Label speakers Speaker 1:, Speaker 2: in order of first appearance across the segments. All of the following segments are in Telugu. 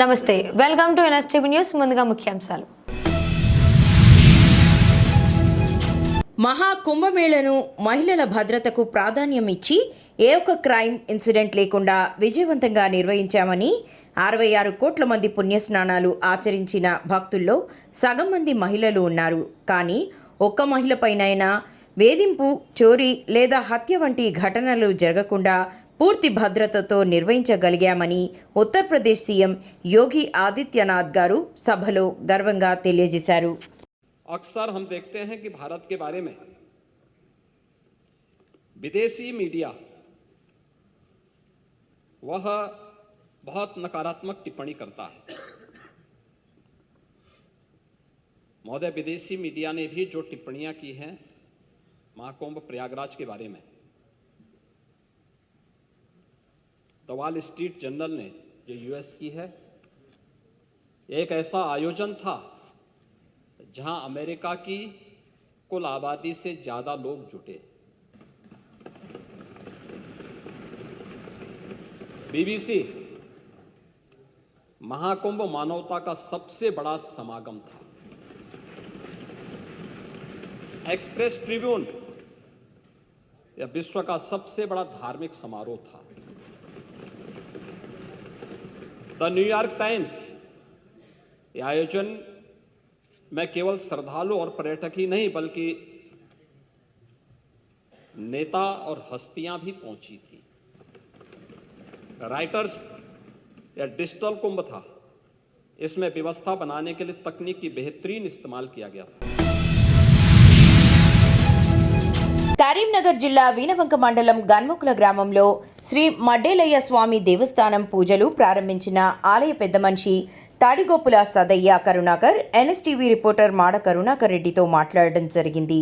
Speaker 1: నమస్తే, వెల్కమ్ టు ఎన్ఎస్టీవీ న్యూస్. ముందుగా ముఖ్యాంశాలు.
Speaker 2: మహా కుంభమేళను మహిళల భద్రతకు ప్రాధాన్యం ఇచ్చి ఏ ఒక్క క్రైమ్ ఇన్సిడెంట్ లేకుండా విజయవంతంగా నిర్వహించామని 66 కోట్ల మంది పుణ్యస్నానాలు ఆచరించిన భక్తుల్లో సగం మంది మహిళలు ఉన్నారు. కానీ ఒక్క మహిళపైనైనా వేధింపు, చోరీ లేదా హత్య వంటి ఘటనలు జరగకుండా పూర్తి భద్రతతో నిర్వహించగలిగామని ఉత్తరప్రదేశ్ సీఎం యోగి ఆదిత్యనాథ్ గారు సభలో గర్వంగా తెలియజేశారు.
Speaker 3: अक्सर हम देखते हैं कि भारत के बारे में विदेशी मीडिया वह बहुत नकारात्मक टिप्पणी करता है। महोदय, विदेशी मीडिया ने भी जो टिप्पणियां की हैं महाकुंभ प्रयागराज के बारे में, द वॉल स्ट्रीट जर्नल ने जो यूएस की है, एक ऐसा आयोजन था जहां अमेरिका की कुल आबादी से ज्यादा लोग जुटे। बीबीसी महाकुंभ मानवता का सबसे बड़ा समागम था। एक्सप्रेस ट्रिब्यून यह विश्व का सबसे बड़ा धार्मिक समारोह था। द न्यूयॉर्क टाइम्स यह आयोजन में केवल श्रद्धालु और पर्यटक ही नहीं बल्कि नेता और हस्तियां भी पहुंची थी। राइटर्स या डिजिटल कुंभ था, इसमें व्यवस्था बनाने के लिए तकनीक की बेहतरीन इस्तेमाल किया गया था।
Speaker 2: కరీంనగర్ జిల్లా వీనవంక మండలం గన్ముకుల గ్రామంలో శ్రీ మడ్డేలయ్య స్వామి దేవస్థానం పూజలు ప్రారంభించిన ఆలయ పెద్ద మనిషి తాడిగోపుల సదయ్య కరుణాకర్ ఎన్ఎస్టీవీ రిపోర్టర్ మాడ కరుణాకర్ రెడ్డితో మాట్లాడడం జరిగింది.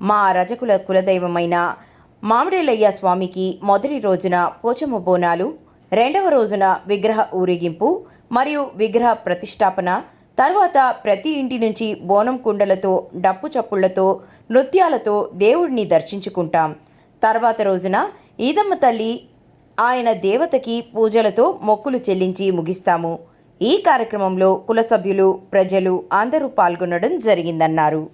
Speaker 2: మా రజకుల కులదైవమైన మామిడేలయ్య స్వామికి మొదటి రోజున పోచమ్మ బోనాలు, రెండవ రోజున విగ్రహ ఊరేగింపు మరియు విగ్రహ ప్రతిష్టాపన, తర్వాత ప్రతి ఇంటి నుంచి బోనం కుండలతో, డప్పు చప్పుళ్లతో, నృత్యాలతో దేవుడిని దర్శించుకుంటాం. తర్వాత రోజున ఈదమ్మ తల్లి ఆయన దేవతకి పూజలతో మొక్కులు చెల్లించి ముగిస్తాము. ఈ కార్యక్రమంలో కుల సభ్యులు, ప్రజలు అందరూ పాల్గొనడం జరిగిందన్నారు.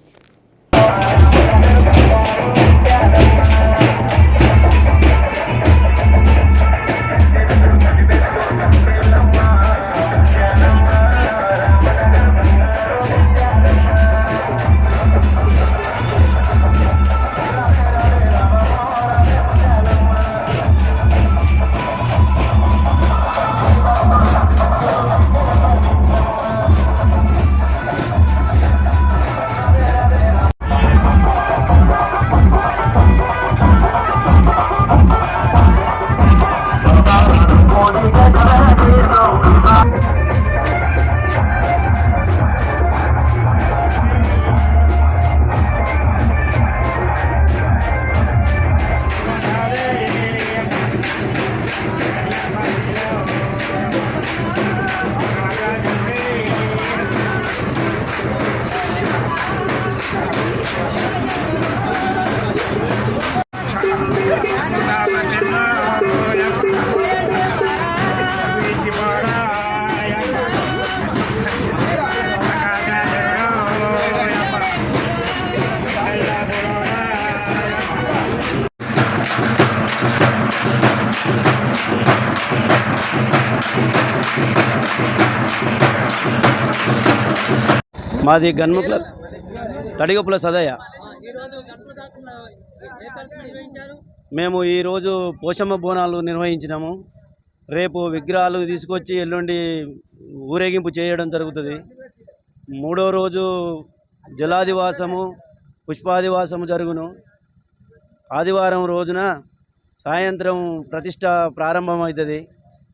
Speaker 4: మాది గన్ముకుల తడిగొప్పుల సదయ్య. మేము ఈరోజు పోషమ్మ బోనాలు నిర్వహించినాము. రేపు విగ్రహాలు తీసుకొచ్చి ఎల్లుండి ఊరేగింపు చేయడం జరుగుతుంది. మూడో రోజు జలాదివాసము, పుష్పాదివాసము జరుగును. ఆదివారం రోజున సాయంత్రం ప్రతిష్ట ప్రారంభమవుతుంది.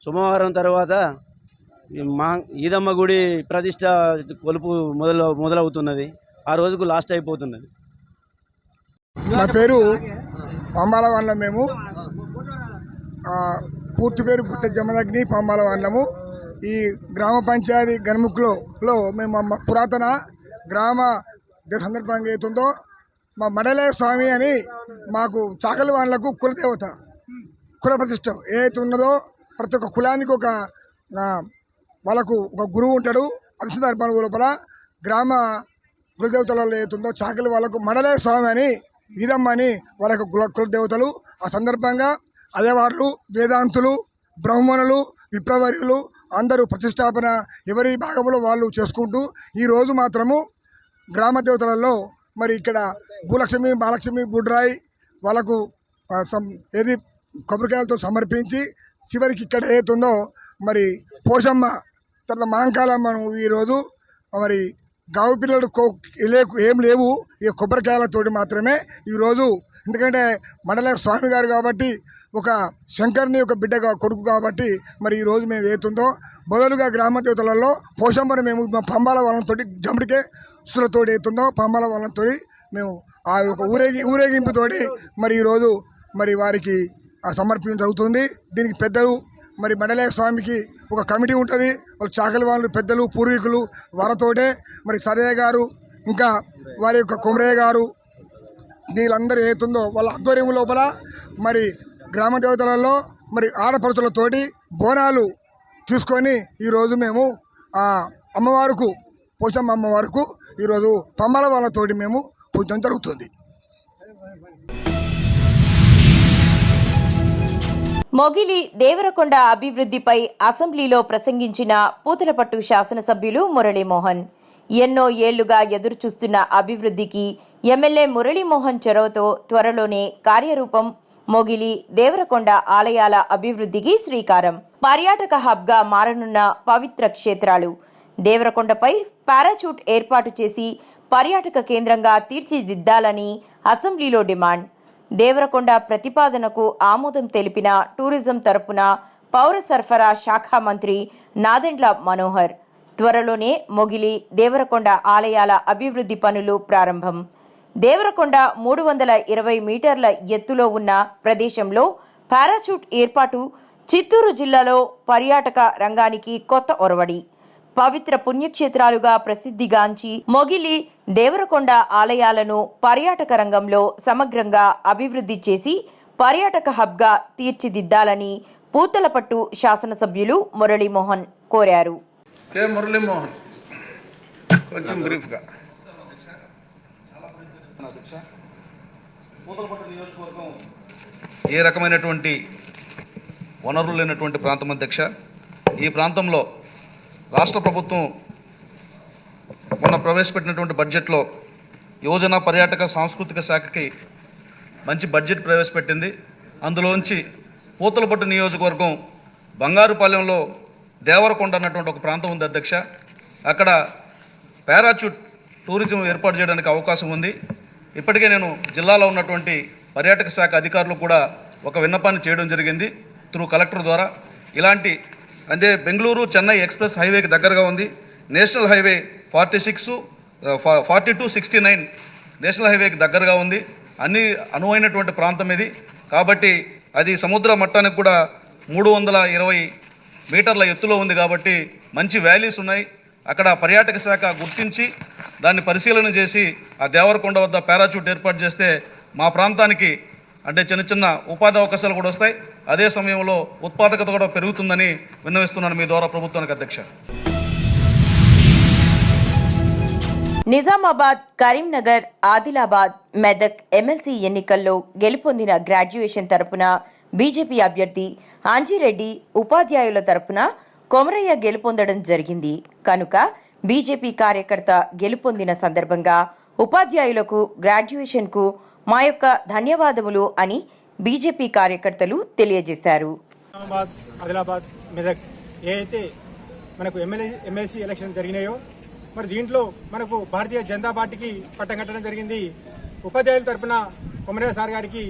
Speaker 4: సోమవారం తర్వాత ఈదమ్మ గుడి ప్రతిష్ట కొలుపు మొదలవుతున్నది. ఆ రోజుకు లాస్ట్ అయిపోతున్నది.
Speaker 5: నా పేరు పంబాల వాళ్ళం. మేము పూర్తి పేరు గుట్ట జమదగ్ని పంబాల వాళ్ళము. ఈ గ్రామ పంచాయతీ గన్ముక్లో మేము పురాతన గ్రామ సందర్భంగా అవుతుందో మా మడలయ్య స్వామి అని మాకు చాకలి వాళ్ళకు కులదేవత, కుల ప్రతిష్ట ఏదైతే ఉన్నదో ప్రతి ఒక్క కులానికి ఒక వాళ్ళకు ఒక గురువు ఉంటాడు. అదే సందర్భాల లోపల గ్రామ కులదేవతలలో ఏతుందో చాకలి వాళ్ళకు మడలే స్వామి అని ఈదమ్మ అని వాళ్ళకు కులదేవతలు. ఆ సందర్భంగా అదేవాళ్ళు వేదాంతులు, బ్రాహ్మణులు, విప్రవర్యులు అందరూ ప్రతిష్టాపన ఎవరి భాగంలో వాళ్ళు చేసుకుంటూ ఈరోజు మాత్రము గ్రామ దేవతలలో మరి ఇక్కడ భూలక్ష్మి, మహాలక్ష్మి, బుడ్రాయి వాళ్ళకు ఏది కొబ్బరికాయలతో సమర్పించి చివరికి ఇక్కడ ఏతుందో మరి పోషమ్మ తర్వాత మహంకాలమ్మను ఈరోజు మరి గావు పిల్లలు ఏం లేవు, ఈ కొబ్బరికాయలతోటి మాత్రమే ఈరోజు. ఎందుకంటే మండల స్వామి గారు కాబట్టి ఒక శంకర్ని ఒక బిడ్డ కొడుకు కాబట్టి మరి ఈరోజు మేము ఏతుందో మొదలుగా గ్రామ దేవతలలో పోషమ్మను మేము పంబాల వాళ్ళతో జంబడికే సులతో ఏతుందో పంబాల వాళ్ళతో మేము ఆ యొక్క ఊరేగింపుతోటి మరి ఈరోజు మరి వారికి సమర్పించడం జరుగుతుంది. దీనికి పెద్దలు మరి మండలేయ స్వామికి ఒక కమిటీ ఉంటుంది. వాళ్ళు చాకలి వాళ్ళు పెద్దలు పూర్వీకులు వారితోటే మరి సరయ్య గారు ఇంకా వారి యొక్క కుమరయ్య గారు వీళ్ళందరూ ఏతుందో వాళ్ళ ఆధ్వర్యం లోపల మరి గ్రామ దేవతలలో మరి ఆడపడుతులతోటి బోనాలు తీసుకొని ఈరోజు మేము అమ్మవారికి పోచమ్మ అమ్మవారికి ఈరోజు పంబల వాళ్ళతోటి మేము పూజం జరుగుతుంది.
Speaker 2: మొగిలి దేవరకొండ అభివృద్ధిపై అసెంబ్లీలో ప్రసంగించిన పూతలపట్టు శాసనసభ్యులు మురళీమోహన్. ఎన్నో ఏళ్లుగా ఎదురుచూస్తున్న అభివృద్ధికి ఎమ్మెల్యే మురళీమోహన్ చొరవతో త్వరలోనే కార్యరూపం. మొగిలి దేవరకొండ ఆలయాల అభివృద్ధికి శ్రీకారం. పర్యాటక హబ్గా మారనున్న పవిత్ర క్షేత్రాలు. దేవరకొండపై పారాచూట్ ఏర్పాటు చేసి పర్యాటక కేంద్రంగా తీర్చిదిద్దాలని అసెంబ్లీలో డిమాండ్. దేవరకొండ ప్రతిపాదనకు ఆమోదం తెలిపిన టూరిజం తరపున పౌర సరఫరా శాఖ మంత్రి నాదెండ్ల మనోహర్. త్వరలోనే మొగిలి దేవరకొండ ఆలయాల అభివృద్ధి పనులు ప్రారంభం. దేవరకొండ 320 మీటర్ల ఎత్తులో ఉన్న ప్రదేశంలో పారాచూట్ ఏర్పాటు చిత్తూరు జిల్లాలో పర్యాటక రంగానికి కొత్త ఒరవడి. పవిత్ర పుణ్యక్షేత్రాలుగా ప్రసిద్ధిగాంచి మొగిలి దేవరకొండ ఆలయాలను పర్యాటక రంగంలో సమగ్రంగా అభివృద్ధి చేసి పర్యాటక హబ్గా తీర్చిదిద్దాలని పూతలపట్టు శాసనసభ్యులు మురళీమోహన్ కోరారు.
Speaker 6: మురళీమోహన్ కొంచెం బ్రీఫ్గా.
Speaker 7: పూతలపట్టు నియోజకవర్గం ఏ రకమైనటువంటి వనరులు లేనటువంటి ప్రాంతం అధ్యక్ష. ఈ ప్రాంతంలో రాష్ట్ర ప్రభుత్వం మొన్న ప్రవేశపెట్టినటువంటి బడ్జెట్లో యువజన పర్యాటక సాంస్కృతిక శాఖకి మంచి బడ్జెట్ ప్రవేశపెట్టింది. అందులోంచి పూతలపట్టు నియోజకవర్గం బంగారుపాలెంలో దేవరకొండ అన్నటువంటి ఒక ప్రాంతం ఉంది అధ్యక్ష. అక్కడ పారాచూట్ టూరిజం ఏర్పాటు చేయడానికి అవకాశం ఉంది. ఇప్పటికే నేను జిల్లాలో ఉన్నటువంటి పర్యాటక శాఖ అధికారులు కూడా ఒక విన్నపాన్ని చేయడం జరిగింది త్రూ కలెక్టర్ ద్వారా. ఇలాంటి అంటే బెంగళూరు చెన్నై ఎక్స్ప్రెస్ హైవేకి దగ్గరగా ఉంది. నేషనల్ హైవే 4269 నేషనల్ హైవేకి దగ్గరగా ఉంది. అన్ని అనువైనటువంటి ప్రాంతం ఇది. కాబట్టి అది సముద్ర మట్టానికి కూడా 320 మీటర్ల ఎత్తులో ఉంది. కాబట్టి మంచి వ్యాలీస్ ఉన్నాయి. అక్కడ పర్యాటక శాఖ గుర్తించి దాన్ని పరిశీలన చేసి ఆ దేవరకొండ వద్ద పారాచూట్ ఏర్పాటు చేస్తే మా ప్రాంతానికి అంటే చిన్న చిన్న ఉపాధి అవకాశాలు కూడా వస్తాయి. అదే సమయంలో ఉత్పాదకత కూడా పెరుగుతుందని విన్నవిస్తున్నాను మీ ద్వారా ప్రభుత్వానికి అధ్యక్ష.
Speaker 2: నిజామాబాద్, కరీంనగర్, ఆదిలాబాద్, మెదక్ ఎమ్మెల్సీ ఎన్నికల్లో గెలుపొందిన గ్రాడ్యుయేషన్ తరపున బీజేపీ అభ్యర్థి అంజిరెడ్డి, ఉపాధ్యాయుల తరపున కొమరయ్య గెలుపొందడం జరిగింది. కనుక బీజేపీ కార్యకర్త గెలుపొందిన సందర్భంగా ఉపాధ్యాయులకు గ్రాడ్యుయేషన్కు మా యొక్క ధన్యవాదములు అని బీజేపీ కార్యకర్తలు తెలియజేశారు.
Speaker 8: నిజామాబాద్, ఆదిలాబాద్, మెదక్ ఏదైతే మనకు ఎమ్మెల్సీ ఎలక్షన్ జరిగినాయో మరి దీంట్లో మనకు భారతీయ జనతా పార్టీకి పట్టం కట్టడం జరిగింది. ఉపాధ్యాయుల తరఫున కొమరయ్య సార్ గారికి,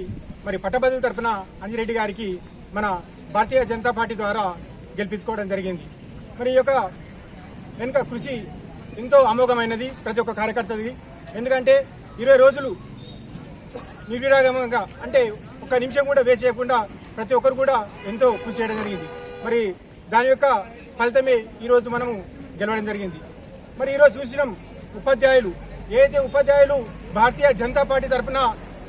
Speaker 8: మరి పట్టభద్రుల తరఫున అంజిరెడ్డి గారికి మన భారతీయ జనతా పార్టీ ద్వారా గెలిపించుకోవడం జరిగింది. మరి ఈ యొక్క వెనుక కృషి ఎంతో అమోఘమైనది ప్రతి ఒక్క కార్యకర్తది. ఎందుకంటే 20 రోజులు నిర్విరాగంగా అంటే ఒక్క నిమిషం కూడా వేస్ట్ చేయకుండా ప్రతి ఒక్కరు కూడా ఎంతో కృషి చేయడం జరిగింది. మరి దాని యొక్క ఫలితమే ఈరోజు మనము గెలవడం జరిగింది. మరి ఈరోజు చూసినాం ఉపాధ్యాయులు ఉపాధ్యాయులు భారతీయ జనతా పార్టీ తరఫున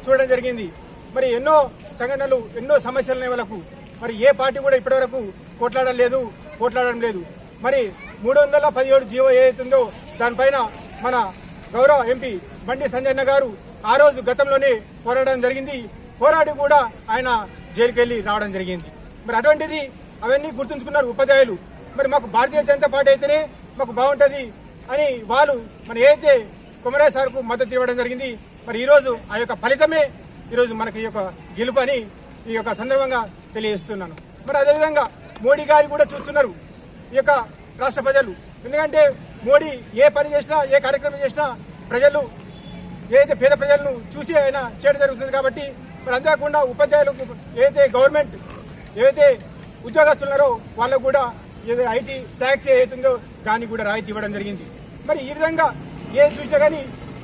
Speaker 8: చూడడం జరిగింది. మరి ఎన్నో సంఘటనలు, ఎన్నో సమస్యలు వాళ్ళకు మరి ఏ పార్టీ కూడా ఇప్పటివరకు కొట్లాడడం లేదు. మరి 317 జీవో ఏదైతుందో దానిపైన మన గౌరవ ఎంపీ బండి సంజయ్ గారు ఆ రోజు గతంలోనే పోరాడడం జరిగింది. పోరాడి కూడా ఆయన జైలుకి వెళ్ళి రావడం జరిగింది. మరి అటువంటిది అవన్నీ గుర్తుంచుకున్నారు ఉపాధ్యాయులు. మరి మాకు భారతీయ జనతా పార్టీ అయితేనే మాకు బాగుంటుంది అని వాళ్ళు మన ఏదైతే కొమరయ్య సార్కు మద్దతు ఇవ్వడం జరిగింది. మరి ఈరోజు ఆ యొక్క ఫలితమే ఈరోజు మనకి ఈ యొక్క గెలుపు అని ఈ యొక్క సందర్భంగా తెలియజేస్తున్నాను. మరి అదేవిధంగా మోడీ గారు కూడా చూస్తున్నారు ఈ యొక్క రాష్ట్ర ప్రజలు. ఎందుకంటే మోడీ ఏ పని చేసినా ఏ కార్యక్రమం చేసినా ప్రజలు ఏదైతే పేద ప్రజలను చూసి ఆయన చేయడం జరుగుతుంది. కాబట్టి మరి అంతేకాకుండా ఉపాధ్యాయులకు ఏదైతే గవర్నమెంట్ ఏదైతే ఉద్యోగస్తులు ఉన్నారో వాళ్ళకు కూడా ఏదైతే ఐటీ ట్యాక్స్ ఏదైతుందో దానికి కూడా రాయితీ ఇవ్వడం జరిగింది. మరి ఈ విధంగా ఏది చూసినా కానీ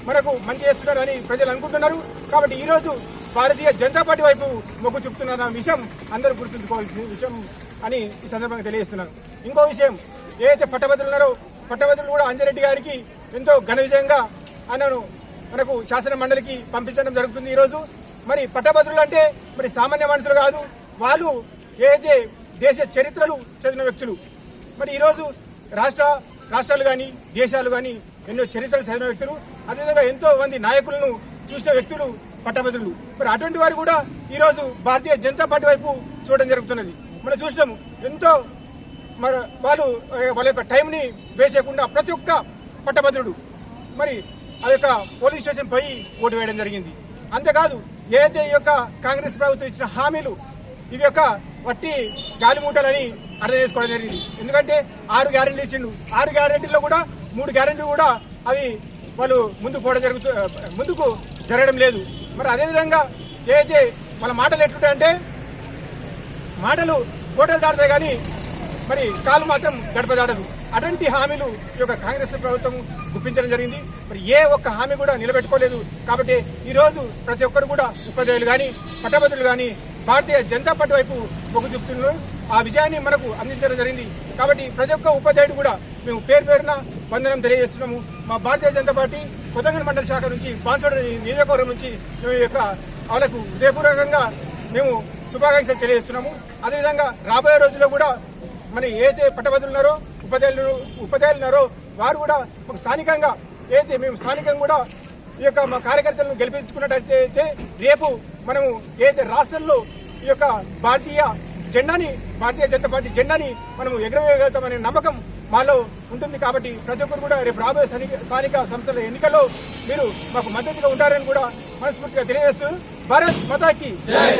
Speaker 8: మనకు మంచి చేస్తున్నారని ప్రజలు అనుకుంటున్నారు. కాబట్టి ఈరోజు భారతీయ జనతా పార్టీ వైపు మొగ్గు చూపుతున్న విషయం అందరూ గుర్తుంచుకోవాల్సిన విషయం అని ఈ సందర్భంగా తెలియజేస్తున్నాను. ఇంకో విషయం ఏదైతే పట్టభద్రులు ఉన్నారో పట్టభద్రులు కూడా అంజరెడ్డి గారికి ఎంతో ఘన విజయంగా ఆయనను మనకు శాసన మండలికి పంపించడం జరుగుతుంది ఈరోజు. మరి పట్టభద్రులు అంటే మరి సామాన్య మనుషులు కాదు, వాళ్ళు ఏదైతే దేశ చరిత్రలు చదివిన వ్యక్తులు. మరి ఈరోజు రాష్ట్రాలు కానీ దేశాలు కానీ ఎన్నో చరిత్రలు చదివిన వ్యక్తులు, అదేవిధంగా ఎంతో మంది నాయకులను చూసిన వ్యక్తులు పట్టభద్రులు. మరి అటువంటి వారు కూడా ఈరోజు భారతీయ జనతా పార్టీ వైపు చూడడం జరుగుతున్నది. మనం చూసినాము ఎంతో మరి వాళ్ళ యొక్క టైంని వేస్ట్ చేయకుండా ప్రతి ఒక్క పట్టభద్రుడు మరి ఆ యొక్క పోలీస్ స్టేషన్ పోయి ఓటు వేయడం జరిగింది. అంతేకాదు ఏదైతే ఈ యొక్క కాంగ్రెస్ ప్రభుత్వం ఇచ్చిన హామీలు ఇవి యొక్క వట్టి గాలిమూటలని అర్థం చేసుకోవడం జరిగింది. ఎందుకంటే 6 గ్యారెంటీలు ఇచ్చిండు. 6 గ్యారెంటీల్లో కూడా 3 గ్యారెంటీలు కూడా అవి వాళ్ళు ముందుకు జరగడం లేదు. మరి అదేవిధంగా ఏదైతే వాళ్ళ మాటలు ఎట్లుంటాయంటే మాటలు కోటలు దాటుతాయి కానీ మరి కాలు మాత్రం గడప దాటదు. అటువంటి హామీలు ఈ యొక్క కాంగ్రెస్ ప్రభుత్వం గుప్పించడం జరిగింది. మరి ఏ ఒక్క హామీ కూడా నిలబెట్టుకోలేదు. కాబట్టి ఈరోజు ప్రతి ఒక్కరు కూడా ఉపాధ్యాయులు కానీ పట్టభద్రులు కానీ భారతీయ జనతా పార్టీ వైపు మొగ్గు చూపుతున్నారు. ఆ విజయాన్ని మనకు అందించడం జరిగింది. కాబట్టి ప్రతి ఒక్క ఉపాధ్యాయుడు కూడా మేము పేరున వందనం తెలియజేస్తున్నాము. మా భారతీయ జనతా పార్టీ కొత్తగూడెం మండల శాఖ నుంచి బాన్సోడ నియోజకవర్గం నుంచి మేము ఈ యొక్క వాళ్ళకు హృదయపూర్వకంగా మేము శుభాకాంక్షలు తెలియజేస్తున్నాము. అదేవిధంగా రాబోయే రోజుల్లో కూడా మరి ఏదైతే పట్టభద్రులు ఉన్నారో ఉపాధ్యాయులు ఉన్నారో వారు కూడా మాకు స్థానికంగా ఏదైతే మేము స్థానికంగా కూడా ఈ యొక్క మా కార్యకర్తలను గెలిపించుకున్నట్టయితే రేపు మనము ఏదైతే రాష్ట్రంలో ఈ యొక్క భారతీయ జనతా పార్టీ జెండాని మనము ఎగరవేయగలుగుతామనే నమ్మకం మాలో ఉంటుంది. కాబట్టి ప్రతి ఒక్కరు కూడా రేపు రాబోయే స్థానిక సంస్థల ఎన్నికల్లో మీరు మాకు మద్దతుగా ఉంటారని కూడా మనస్ఫూర్తిగా తెలియజేస్తూ భారత్ మాతాకి జై.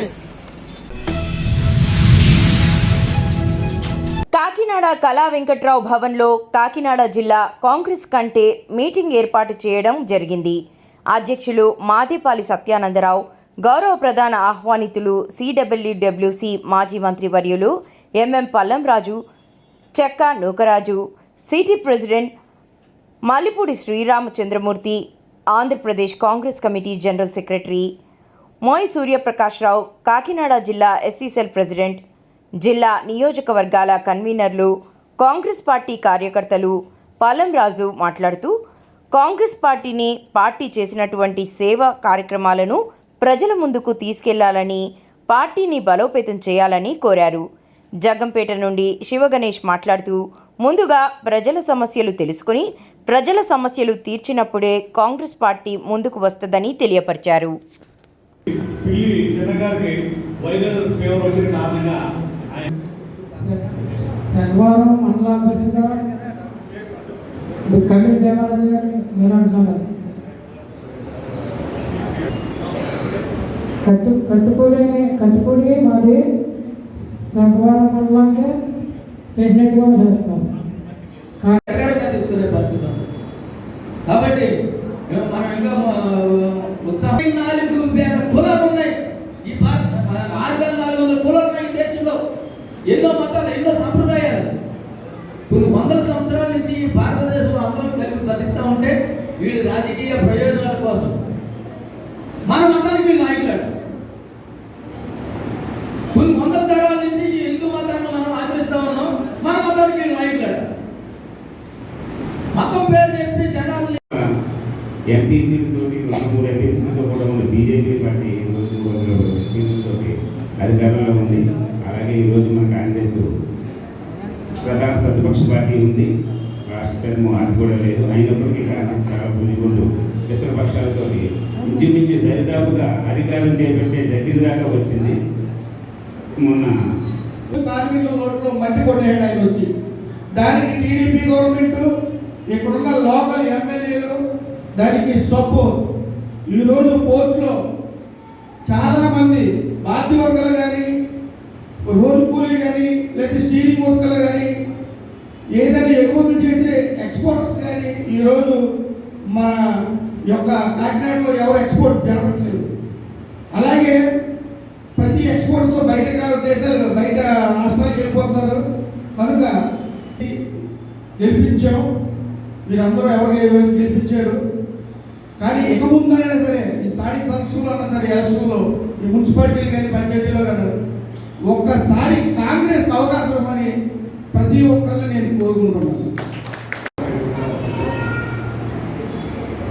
Speaker 2: కాకినాడ కళా వెంకట్రావు భవన్లో కాకినాడ జిల్లా కాంగ్రెస్ కంటే మీటింగ్ ఏర్పాటు చేయడం జరిగింది. అధ్యక్షులు మాదేపాలి సత్యానందరావు, గౌరవ ప్రధాన ఆహ్వానితులు సిడబ్ల్యూడబ్ల్యూసి మాజీ మంత్రివర్యులు MM Pallamraju, Chekka Nookaraju, city president Mallipudi Sriramachandramurthy, Andhra Pradesh Congress committee general secretary Moyi Suryaprakashrao, Kakinada జిల్లా ఎస్సీ సెల్ ప్రెసిడెంట్, జిల్లా నియోజకవర్గాల కన్వీనర్లు, కాంగ్రెస్ పార్టీ కార్యకర్తలు పల్లంరాజు మాట్లాడుతూ కాంగ్రెస్ పార్టీ చేసినటువంటి సేవా కార్యక్రమాలను ప్రజల ముందుకు తీసుకెళ్లాలని, పార్టీని బలోపేతం చేయాలని కోరారు. జగ్గంపేట నుండి శివగణేష్ మాట్లాడుతూ ముందుగా ప్రజల సమస్యలు తెలుసుకుని ప్రజల సమస్యలు తీర్చినప్పుడే కాంగ్రెస్ పార్టీ ముందుకు వస్తుందని తెలియపరిచారు.
Speaker 9: శనివారం మండల ఆఫీసుగా కమిటీ దేవాలయ గారు నేను అంటున్నాను. కత్తిపూడి మాది శనివారం మండలానికి ప్రెసిడెంట్గా చేస్తున్నాం.
Speaker 10: తీసుకునే పరిస్థితి. కాబట్టి మనం ఇంకా ఉత్సాహం 4,000 కులాలు ఉన్నాయి. ఈ 6,400 కులాలు ఉన్నాయి ఈ దేశంలో. ఎన్నో మతాలు, ఎన్నో సంప్రదాయాలు. కొన్ని వందల సంవత్సరాల నుంచి భారతదేశంలో అందరం కలిపి బతుకుతూ ఉంటే వీడి రాజకీయ ప్రయోజనాల కోసం మన మతానికి వీళ్ళు నాయకులాడు. కొన్ని వందల తరాల నుంచి ఈ హిందూ మతాన్ని మనం ఆచరిస్తా ఉన్నాం. మన మతానికి వీళ్ళు నాయకులాడు. మతం పేరు చెప్పి జనాలు
Speaker 11: ఎంపీసీలతో 2-3 ఎంపీసీలతో కూడా ఉన్న బీజేపీ పార్టీ సీట్లతో అధికారంలో ఉంది. అలాగే ఈరోజు మన కాంగ్రెస్ ప్రధాన ప్రతిపక్ష పార్టీ ఉంది. టర్మ్ అది కూడా లేదు. అయినప్పటికీ కాంగ్రెస్ చాలా పుంజుకుంటూ ఇతర పక్షాలతో ఇంచుమించు దరిదాపుగా అధికారం చేపట్టే దగ్గర దాకా వచ్చింది. మొన్న
Speaker 10: కార్మికుల నోట్లో మట్టి కొట్టేయడం ఆయన వచ్చి దానికి టీడీపీ గవర్నమెంట్ ఇక్కడున్న లోకల్ ఎమ్మెల్యేలు దానికి సపోర్ట్. ఈరోజు పోర్టులో చాలామంది బాధ్య వర్గాలు కానీ రోజు కూలీ కానీ లేదా స్టీరింగ్ వర్కర్లు కానీ ఏదైనా ఎగుమతులు చేసే ఎక్స్పోర్టర్స్ కానీ ఈరోజు మన యొక్క కాకినాడలో ఎవరు ఎక్స్పోర్ట్ జరగట్లేదు. అలాగే ప్రతి ఎక్స్పోర్ట్స్ బయట దేశాలు బయట రాష్ట్రాలకు వెళ్ళిపోతున్నారు. కనుక గెలిపించాం, మీరందరూ ఎవరు గెలిపించారు. కానీ ఇక ముందరైనా సరే ఈ స్థానిక సంస్థల్లో అయినా సరే ఎలక్షన్లో ఈ మున్సిపాలిటీలు కానీ పంచాయతీలో కానీ ఒక్కసారి కాంగ్రెస్ అవకాశం ఇవ్వమని ప్రతి ఒక్కరిని నేను కోరుకుంటున్నాను.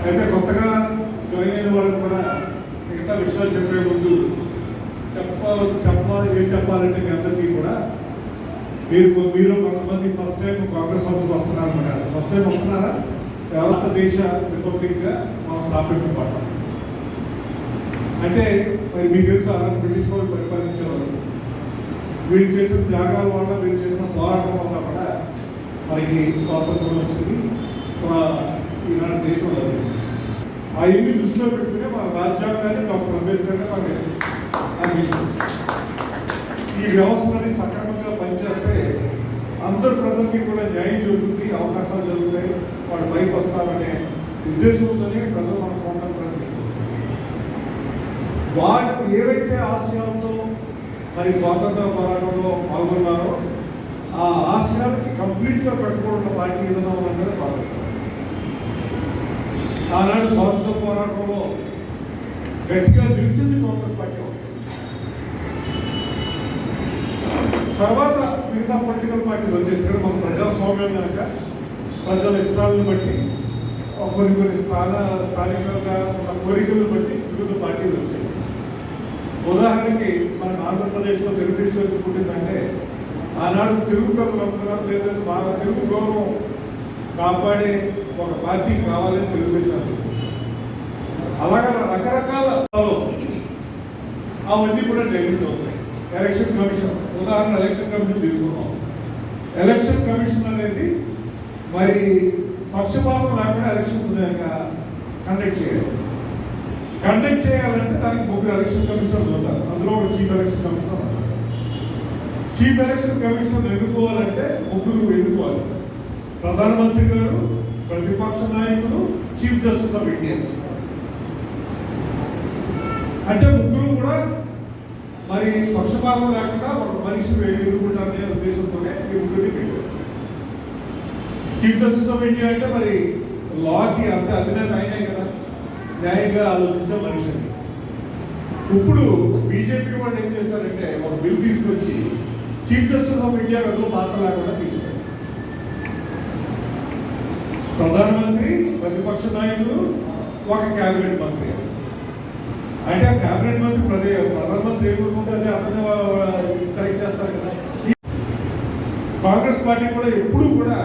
Speaker 8: అయితే కొత్తగా జాయిన్ అయిన వాళ్ళు కూడా మిగతా విషయాలు చెప్పే ముందు ఏం చెప్పాలంటే మీ అందరికీ కూడా మీరు కొంతమంది ఫస్ట్ టైం కాంగ్రెస్ ఆఫీస్కి వస్తున్నారు అన్నమాట. ఫస్ట్ టైం వస్తున్నారా? వ్యవస్థ దేశ రిపబ్లిక్గా మనం స్థాపించబడ్డాం. అంటే మరి మీకు తెలుసు అలాంటి బ్రిటిష్ వాళ్ళు పరిపాలించేవారు. వీళ్ళు చేసిన త్యాగాల వల్ల వీళ్ళు చేసిన పోరాటం వల్ల కూడా మనకి స్వాతంత్రం వచ్చింది, ఈనాడు దేశంలో వచ్చింది. అవన్నీ దృష్టిలో పెట్టుకునే మన రాజ్యాంగాన్ని డాక్టర్ అంబేద్కర్ మనకి అందించారు. ఈ వ్యవస్థని సక్రమంగా పనిచేస్తే అందరు ప్రజలకి కూడా న్యాయం జరుగుతుంది, అవకాశాలు జరుగుతాయి, వాళ్ళు పైకి వస్తామనే ఉద్దేశంతోనే ప్రజలు మన స్వాతంత్రాన్ని తీసుకొచ్చారు. వాళ్ళు ఏవైతే ఆశయాలతో మరి స్వాతంత్ర పోరాటంలో పాల్గొన్నారో ఆ ఆశయాలకి కంప్లీట్గా పెట్టుకోవడం పార్టీ ఏదైనా ఉందంటే కాంగ్రెస్. ఆనాడు స్వాతంత్ర పోరాటంలో గట్టిగా నిలిచింది కాంగ్రెస్ పార్టీ. తర్వాత మిగతా పొలిటికల్ పార్టీస్ వచ్చేది. ఇక్కడ మన ప్రజాస్వామ్యం కనుక ప్రజల ఇష్టాలను బట్టి కొన్ని స్థానికంగా ఉన్న కోరికలను బట్టి వివిధ పార్టీలు వచ్చాయి. ఉదాహరణకి మనకు ఆంధ్రప్రదేశ్లో తెలుగుదేశం ఎందుకు పుట్టిందంటే ఆనాడు తెలుగు ప్రజలందరూ లేదా బాగా తెలుగు గౌరవం కాపాడే ఒక పార్టీ కావాలని తెలుగుదేశానికి. అలాగే రకరకాల అవన్నీ కూడా డైల్యూట్ అవుతాయి. ఎలక్షన్ కమిషన్ ఉదాహరణ ఎలక్షన్ కమిషన్ తీసుకున్నాం. ఎలక్షన్ కమిషన్ అనేది మరి పక్షపాతం లేకుండా ఎలక్షన్స్ కండక్ట్ చేయాలి. కండక్ట్ చేయాలంటే దానికి ముగ్గురు ఎలక్షన్ కమిషనర్లు ఉంటారు. అందులో ఒక చీఫ్ ఎలక్షన్ కమిషనర్ ఉంటారు. చీఫ్ ఎలక్షన్ కమిషనర్ ఎన్నుకోవాలంటే ముగ్గురు ఎన్నుకోవాలి. ప్రధానమంత్రి గారు, ప్రతిపక్ష నాయకులు, చీఫ్ జస్టిస్ ఆఫ్ ఇండియా. అంటే ముగ్గురు కూడా మరి పక్షపాతం లేకుండా ఒక మనిషి ఎన్నుకుంటారనే ఉద్దేశంతోనే ఈ ముగ్గురిని పెట్టారు. చీఫ్ జస్టిస్ ఆఫ్ ఇండియా అంటే మరి లాకి అంతే అధినేత అయినాయి కదా, న్యాయంగా ఆలోచించే మనిషిని. ఇప్పుడు బీజేపీ వాళ్ళు ఏం చేశారంటే ఒక బిల్ తీసుకొచ్చి చీఫ్ జస్టిస్ ఆఫ్ ఇండియా అందులో పాత్ర లేకుండా తీస్తారు. ప్రధానమంత్రి, ప్రతిపక్ష నాయకులు, ఒక క్యాబినెట్ మంత్రి. అంటే ఆ క్యాబినెట్ మంత్రి ప్రధానమంత్రి ఏమనుకుంటే అదే అతన్ని సెలెక్ట్ చేస్తారు కదా. కాంగ్రెస్ పార్టీ కూడా ఎప్పుడు కూడా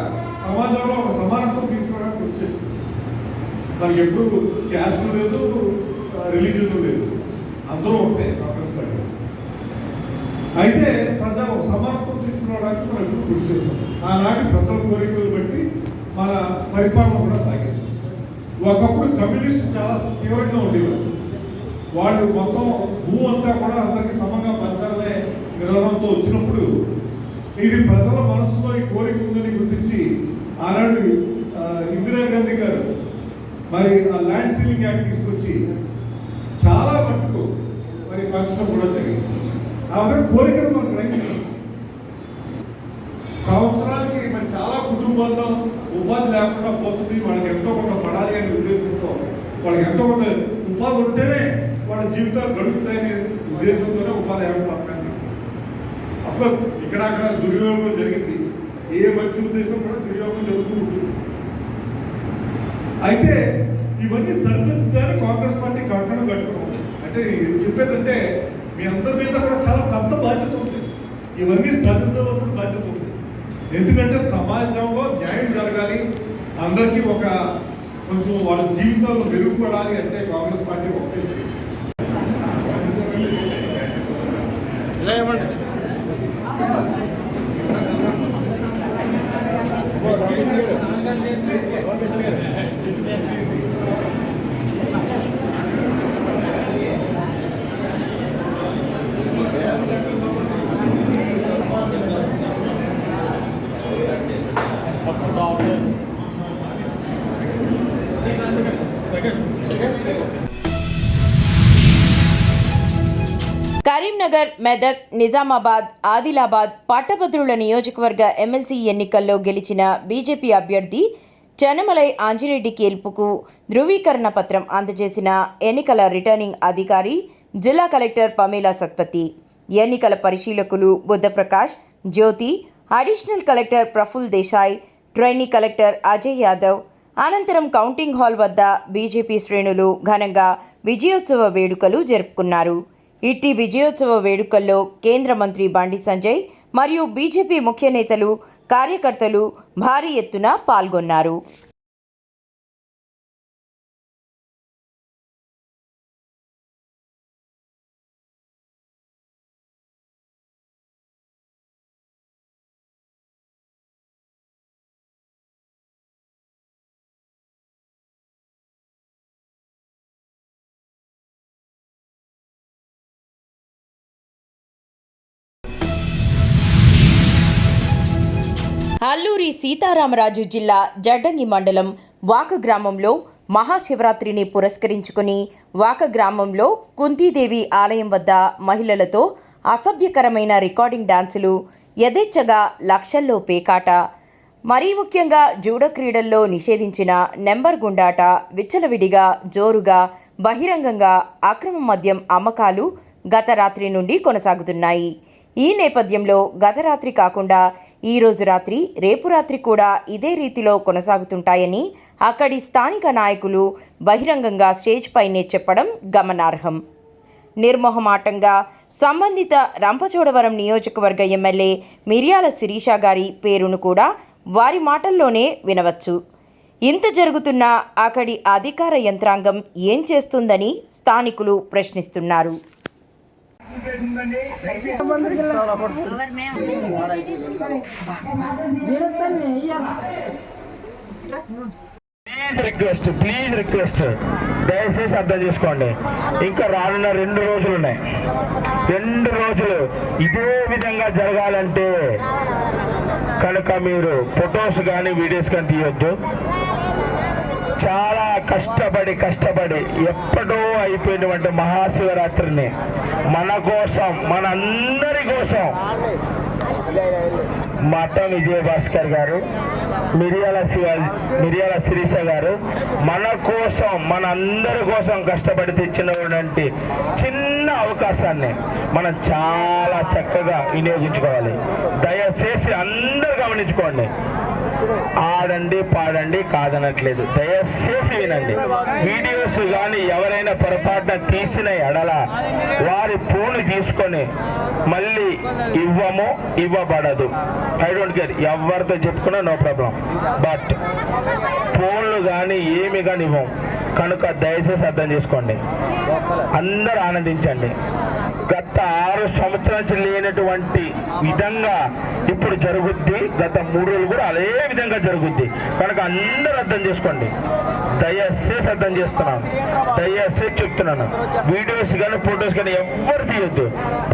Speaker 8: సమాజంలో ఒక సమానత్వం తీసుకోవడానికి కృషి చేస్తుంది. మనకి ఎప్పుడు క్యాస్ట్ లేదు, రిలీజన్ లేదు, అందరూ ఒకటే కాంగ్రెస్ పార్టీ. అయితే ప్రజా ఒక సమానత్వం తీసుకురావడానికి మనం ఎప్పుడు కృషి చేస్తాం. ఆనాటి ప్రజల కోరికలు బట్టి మన పరిపాలన కూడా సాగింది. ఒకప్పుడు కమ్యూనిస్ట్ చాలా తీవ్రంగా ఉండేవారు. వాళ్ళు మొత్తం భూమి అంతా కూడా అందరికీ సమంగా పంచాలనే నినాదంతో వచ్చినప్పుడు ఇది ప్రజల మనసులో ఈ కోరిక ఉందని గుర్తించి ఆనాడు ఇందిరాగాంధీ గారు మరి ఆ ల్యాండ్ సీలింగ్ యాక్ట్ తీసుకొచ్చి చాలా మట్టుకు మరి పంచడం కూడా జరిగింది. ఆమె కోరికలు మనకు రైతు సంవత్సరానికి మరి చాలా కుటుంబాల్లో ఉపాధి లేకుండా పోతుంది. వాళ్ళకి ఎంతో కొంత పడాలి అనే ఉద్దేశంతో, వాళ్ళకి ఎంతో కొంత ఉపాధి ఉంటేనే వాళ్ళ జీవితాలు గడుస్తాయనే ఉద్దేశంతోనే ఉపాధి హామీ పథకాన్ని తీసుకుంటారు. అసలు ఇక్కడ అక్కడ దుర్వినియోగం జరిగింది. ఏ మంచి ఉద్దేశం కూడా దుర్వినియోగం జరుగుతూ ఉంటుంది. అయితే ఇవన్నీ సరిదిద్దుతారని కాంగ్రెస్ పార్టీ కంకణం కట్టుకుంటుంది. అంటే చెప్పేదంటే మీ అందరి మీద కూడా చాలా పెద్ద బాధ్యత ఉంది. ఇవన్నీ సరిదిద్దవలసిన బాధ్యత ఉంది. ఎందుకంటే సమాజంలో న్యాయం జరగాలి, అందరికీ ఒక కొంచెం వాళ్ళ జీవితంలో మెరుగుపడాలి అంటే కాంగ్రెస్ పార్టీ ఒకటే చేయాలి.
Speaker 2: కరీంనగర్, మెదక్, నిజామాబాద్, ఆదిలాబాద్ పట్టభద్రుల నియోజకవర్గ ఎమ్మెల్సీ ఎన్నికల్లో గెలిచిన బీజేపీ అభ్యర్థి చెన్నమలై ఆంజిరెడ్డి గెలుపుకు ధృవీకరణ పత్రం అందజేసిన ఎన్నికల రిటర్నింగ్ అధికారి జిల్లా కలెక్టర్ పమేలా సత్పతి, ఎన్నికల పరిశీలకులు Buddhaprakash, Jyothi, additional collector Praful Desai, trainee collector Ajay Yadav. అనంతరం కౌంటింగ్ హాల్ వద్ద బీజేపీ శ్రేణులు ఘనంగా విజయోత్సవ వేడుకలు జరుపుకున్నారు. ఇట్టి విజయోత్సవ వేడుకల్లో కేంద్ర మంత్రి బండి సంజయ్ మరియు బీజేపీ ముఖ్య నేతలు, కార్యకర్తలు భారీ ఎత్తున పాల్గొన్నారు. అల్లూరి సీతారామరాజు జిల్లా జడ్డంగి మండలం వాక గ్రామంలో మహాశివరాత్రిని పురస్కరించుకుని వాక గ్రామంలో కుంతీదేవి ఆలయం వద్ద మహిళలతో అసభ్యకరమైన రికార్డింగ్ డాన్సులు, యథేచ్ఛగా లక్షల్లో పేకాట, మరీ ముఖ్యంగా జూడో క్రీడల్లో నిషేధించిన నెంబర్ గుండాట, విచ్చలవిడిగా జోరుగా బహిరంగంగా అక్రమ మద్యం అమ్మకాలు గత రాత్రి నుండి కొనసాగుతున్నాయి. ఈ నేపథ్యంలో గత రాత్రి కాకుండా ఈరోజు రాత్రి, రేపు రాత్రి కూడా ఇదే రీతిలో కొనసాగుతుంటాయని అక్కడి స్థానిక నాయకులు బహిరంగంగా స్టేజ్ పైనే చెప్పడం గమనార్హం. నిర్మోహమాటంగా సంబంధిత రంపచోడవరం నియోజకవర్గ ఎమ్మెల్యే మిర్యాల శిరీష గారి పేరును కూడా వారి మాటల్లోనే వినవచ్చు. ఇంత జరుగుతున్నా అక్కడి అధికార యంత్రాంగం ఏం చేస్తుందని స్థానికులు ప్రశ్నిస్తున్నారు.
Speaker 4: ప్లీజ్ రిక్వెస్ట్ దయచేసి అర్థం చేసుకోండి. ఇంకా రానున్న 2 రోజులు ఉన్నాయి. 2 రోజులు ఇదే విధంగా జరగాలంటే కనుక మీరు ఫొటోస్ కానీ వీడియోస్ కానీ తీయొద్దు. చాలా కష్టపడి ఎప్పుడో అయిపోయినటువంటి మహాశివరాత్రిని మన కోసం, మన అందరి కోసం మఠం విజయభాస్కర్ గారు, మిర్యాల శిరీష గారు మన కోసం, మన అందరి కోసం కష్టపడి తెచ్చినటువంటి చిన్న అవకాశాన్ని మనం చాలా చక్కగా వినియోగించుకోవాలి. దయచేసి అందరూ గమనించుకోండి. ఆడండి పాడండి కాదనట్లేదు, దయచేసి వినండి. వీడియోస్ కానీ ఎవరైనా పొరపాటున తీసిన ఎడల వారి ఫోన్ తీసుకొని మళ్ళీ ఇవ్వబడదు. ఐ డోంట్ కేర్, ఎవరితో చెప్పుకున్నా నో ప్రాబ్లం. బట్ ఫోన్లు కానీ ఏమి కానీ ఇవ్వం కనుక దయచేసి అర్థం చేసుకోండి. అందరూ ఆనందించండి. గత 6 సంవత్సరాల నుంచి లేనటువంటి విధంగా ఇప్పుడు జరుగుద్ది. గత 3 రోజులు కూడా అదే విధంగా జరుగుద్ది కనుక అందరూ అర్థం చేసుకోండి. దయచేసి అర్థం చేస్తున్నాను, దయచేసి చెప్తున్నాను. వీడియోస్ కానీ ఫొటోస్ కానీ ఎవ్వరు తీయొద్దు.